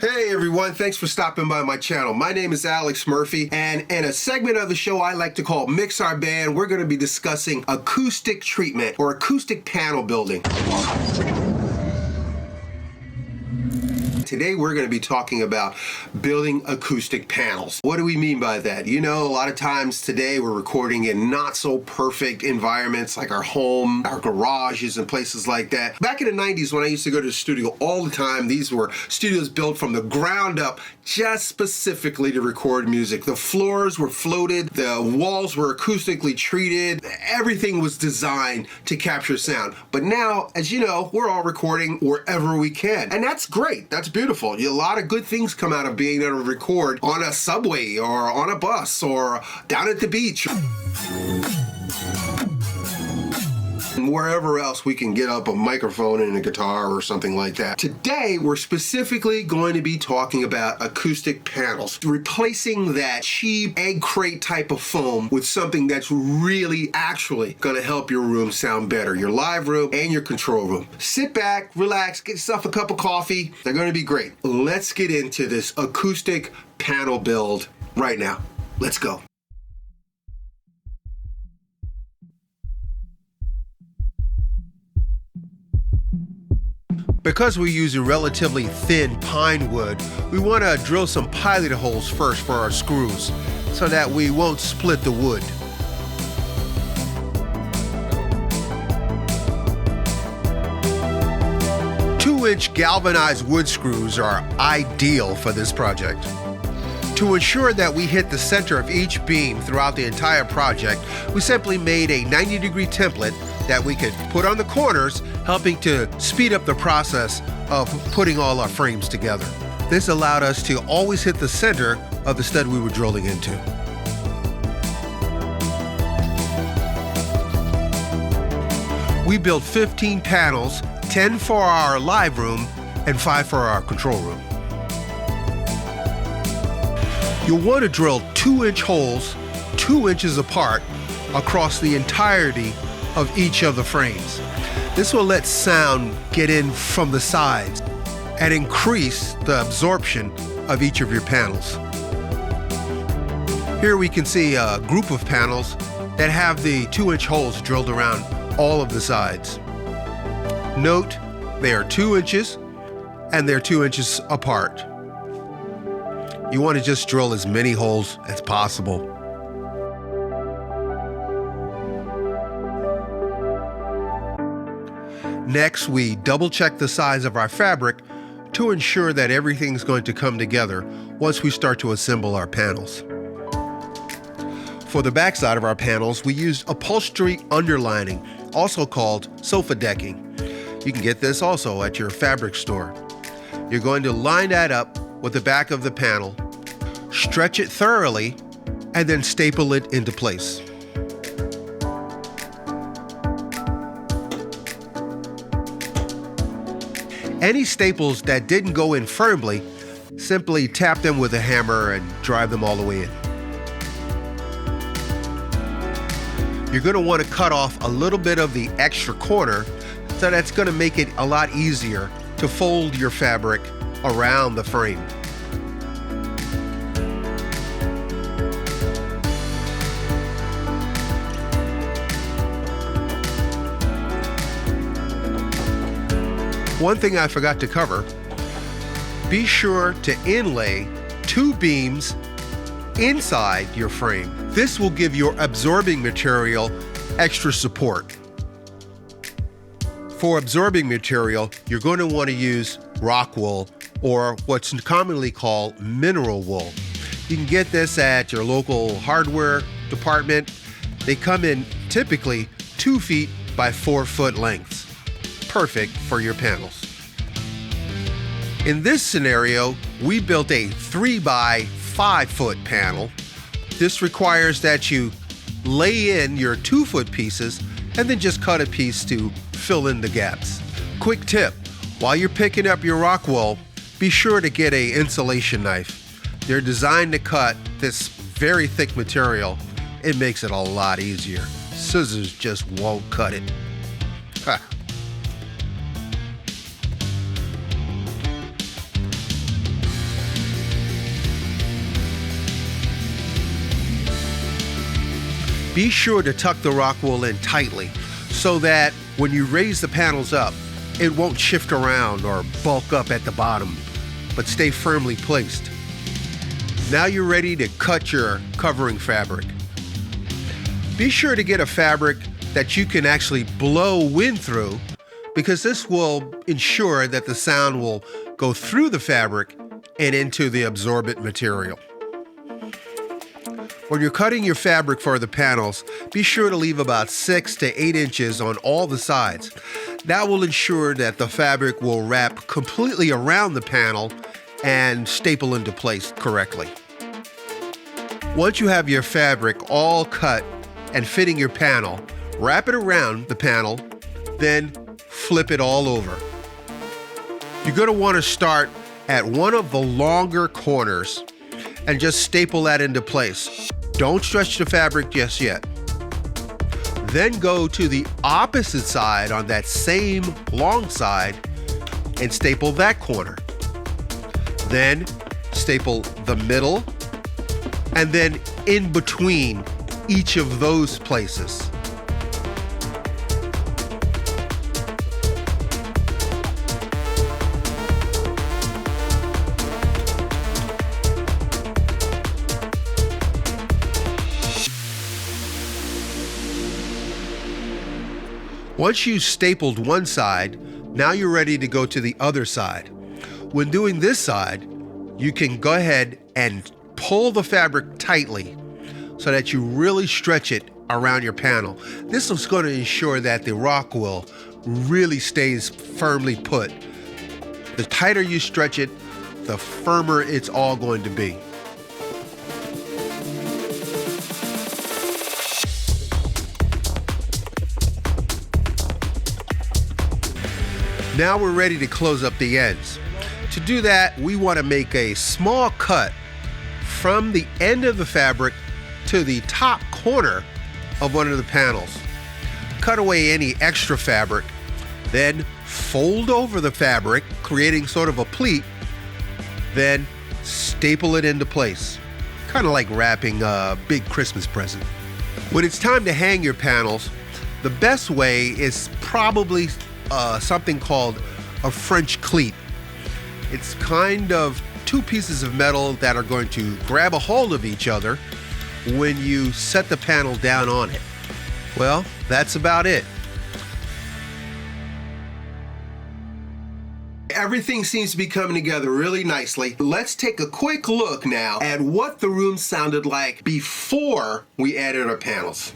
Hey everyone, thanks for stopping by my channel. My name is Alex Murphy, and in a segment of the show I like to call Mix Our Band, we're going to be discussing acoustic treatment or acoustic panel building. Today we're going to be talking about building acoustic panels. What do we mean by that? You know, a lot of times today we're recording in not so perfect environments like our home, our garages, and places like that. Back in the 90s when I used to go to the studio all the time, these were studios built from the ground up just specifically to record music. The floors were floated, the walls were acoustically treated, everything was designed to capture sound. But now, as you know, we're all recording wherever we can, and that's great. That's beautiful. A lot of good things come out of being able to record on a subway or on a bus or down at the beach. And wherever else we can get up a microphone and a guitar or something like that. Today, we're specifically going to be talking about acoustic panels, replacing that cheap egg crate type of foam with something that's really actually going to help your room sound better, your live room and your control room. Sit back, relax, get yourself a cup of coffee. They're going to be great. Let's get into this acoustic panel build right now. Let's go. Because we're using relatively thin pine wood, we want to drill some pilot holes first for our screws so that we won't split the wood. Two-inch galvanized wood screws are ideal for this project. To ensure that we hit the center of each beam throughout the entire project, we simply made a 90-degree template that we could put on the corners, helping to speed up the process of putting all our frames together. This allowed us to always hit the center of the stud we were drilling into. We built 15 panels, 10 for our live room and 5 for our control room. You'll want to drill 2-inch holes 2 inches apart across the entirety of each of the frames. This will let sound get in from the sides and increase the absorption of each of your panels. Here we can see a group of panels that have the 2-inch holes drilled around all of the sides. Note, they are 2 inches and they're 2 inches apart. You want to just drill as many holes as possible. Next, we double check the size of our fabric to ensure that everything's going to come together once we start to assemble our panels. For the backside of our panels, we used upholstery underlining, also called sofa decking. You can get this also at your fabric store. You're going to line that up with the back of the panel, stretch it thoroughly, and then staple it into place. Any staples that didn't go in firmly, simply tap them with a hammer and drive them all the way in. You're going to want to cut off a little bit of the extra corner, so that's going to make it a lot easier to fold your fabric around the frame. One thing I forgot to cover, be sure to inlay 2 beams inside your frame. This will give your absorbing material extra support. For absorbing material, you're going to want to use rock wool or what's commonly called mineral wool. You can get this at your local hardware department. They come in typically 2 feet by 4 foot lengths. Perfect for your panels. In this scenario, we built a 3 by 5 foot panel. This requires that you lay in your 2 foot pieces and then just cut a piece to fill in the gaps. Quick tip, while you're picking up your rock wool, be sure to get an insulation knife. They're designed to cut this very thick material. It makes it a lot easier. Scissors just won't cut it. Ha. Be sure to tuck the rock wool in tightly so that when you raise the panels up, it won't shift around or bulk up at the bottom, but stay firmly placed. Now you're ready to cut your covering fabric. Be sure to get a fabric that you can actually blow wind through, because this will ensure that the sound will go through the fabric and into the absorbent material. When you're cutting your fabric for the panels, be sure to leave about 6 to 8 inches on all the sides. That will ensure that the fabric will wrap completely around the panel and staple into place correctly. Once you have your fabric all cut and fitting your panel, wrap it around the panel, then flip it all over. You're going to want to start at one of the longer corners and just staple that into place. Don't stretch the fabric just yet. Then go to the opposite side on that same long side and staple that corner. Then staple the middle and then in between each of those places. Once you've stapled one side, now you're ready to go to the other side. When doing this side, you can go ahead and pull the fabric tightly so that you really stretch it around your panel. This is going to ensure that the rock wool really stays firmly put. The tighter you stretch it, the firmer it's all going to be. Now we're ready to close up the ends. To do that, we want to make a small cut from the end of the fabric to the top corner of one of the panels. Cut away any extra fabric, then fold over the fabric, creating sort of a pleat, then staple it into place. Kind of like wrapping a big Christmas present. When it's time to hang your panels, the best way is probably something called a French cleat. It's kind of two pieces of metal that are going to grab a hold of each other when you set the panel down on it. Well, that's about it. Everything seems to be coming together really nicely. Let's take a quick look now at what the room sounded like before we added our panels.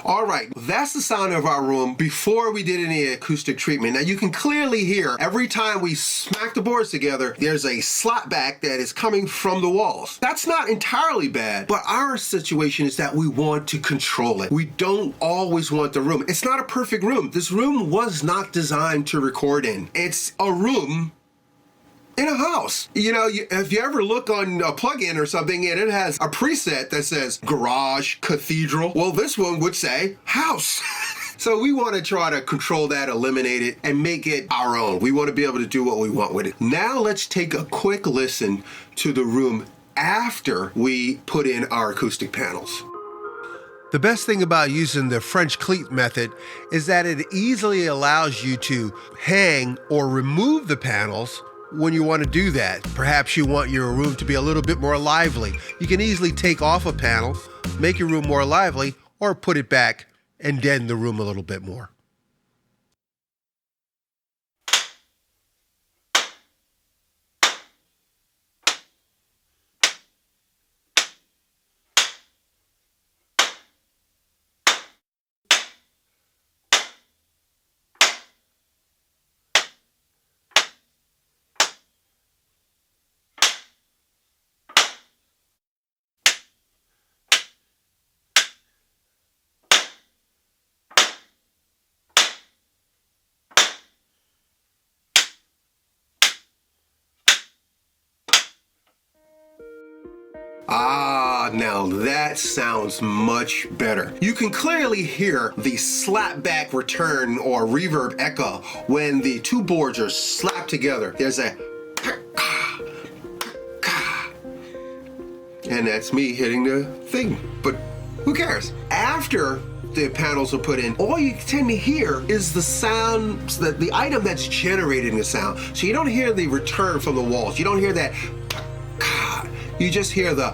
All right, that's the sound of our room before we did any acoustic treatment. Now you can clearly hear every time we smack the boards together, there's a slap back that is coming from the walls. That's not entirely bad, but our situation is that we want to control it. We don't always want the room. It's not a perfect room. This room was not designed to record in. It's a room in a house. You know, if you ever look on a plugin or something and it has a preset that says garage, cathedral, well, this one would say house. So we want to try to control that, eliminate it, and make it our own. We want to be able to do what we want with it. Now let's take a quick listen to the room after we put in our acoustic panels. The best thing about using the French cleat method is that it easily allows you to hang or remove the panels when you want to do that. Perhaps you want your room to be a little bit more lively. You can easily take off a panel, make your room more lively, or put it back and deaden the room a little bit more. Ah, now that sounds much better. You can clearly hear the slapback return or reverb echo when the two boards are slapped together. There's a and that's me hitting the thing, but who cares? After the panels are put in, all you tend to hear is the sound, the item that's generating the sound. So you don't hear the return from the walls. You don't hear that. You just hear the,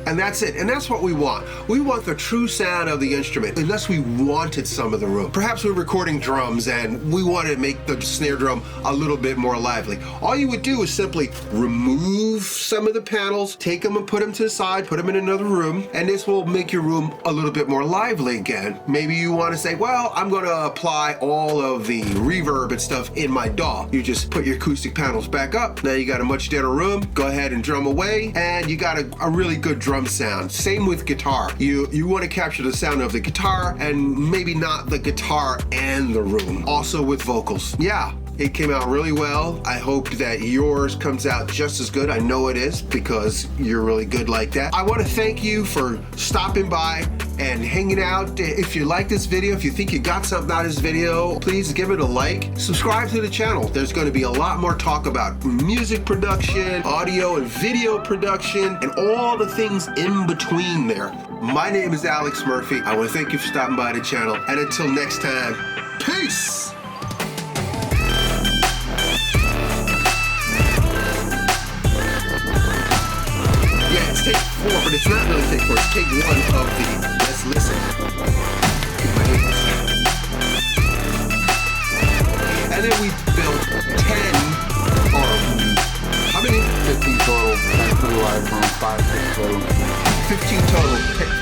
and that's it. And that's what we want. We want the true sound of the instrument, unless we wanted some of the room. Perhaps we're recording drums and we want to make the snare drum a little bit more lively. All you would do is simply remove some of the panels, take them and put them to the side, put them in another room, and this will make your room a little bit more lively again. Maybe you want to say, well, I'm going to apply all of the reverb and stuff in my DAW. You just put your acoustic panels back up. Now you got a much deader room. Go ahead and drum away, and you got a really good drum sound. Same with guitar. You want to capture the sound of the guitar and maybe not the guitar and the room. Also with vocals. Yeah, it came out really well. I hope that yours comes out just as good. I know it is because you're really good like that. I want to thank you for stopping by and hanging out. If you like this video, if you think you got something out of this video, please give it a like. Subscribe to the channel. There's going to be a lot more talk about music production, audio and video production, and all the things in between there. My name is Alex Murphy. I want to thank you for stopping by the channel. And until next time, peace! Yeah, it's take 4, but it's not really take 4. It's take 1 of the let's listen. Get my hands. And then we built 10 or how many? 15 total. 10 for the live room, 5 for the total. 15 total.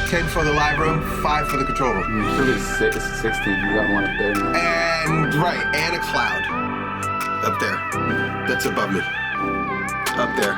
10 for the live room, 5 for the control room. Usually 16. We got one up there now. And right, and a cloud up there. That's above me. Up there.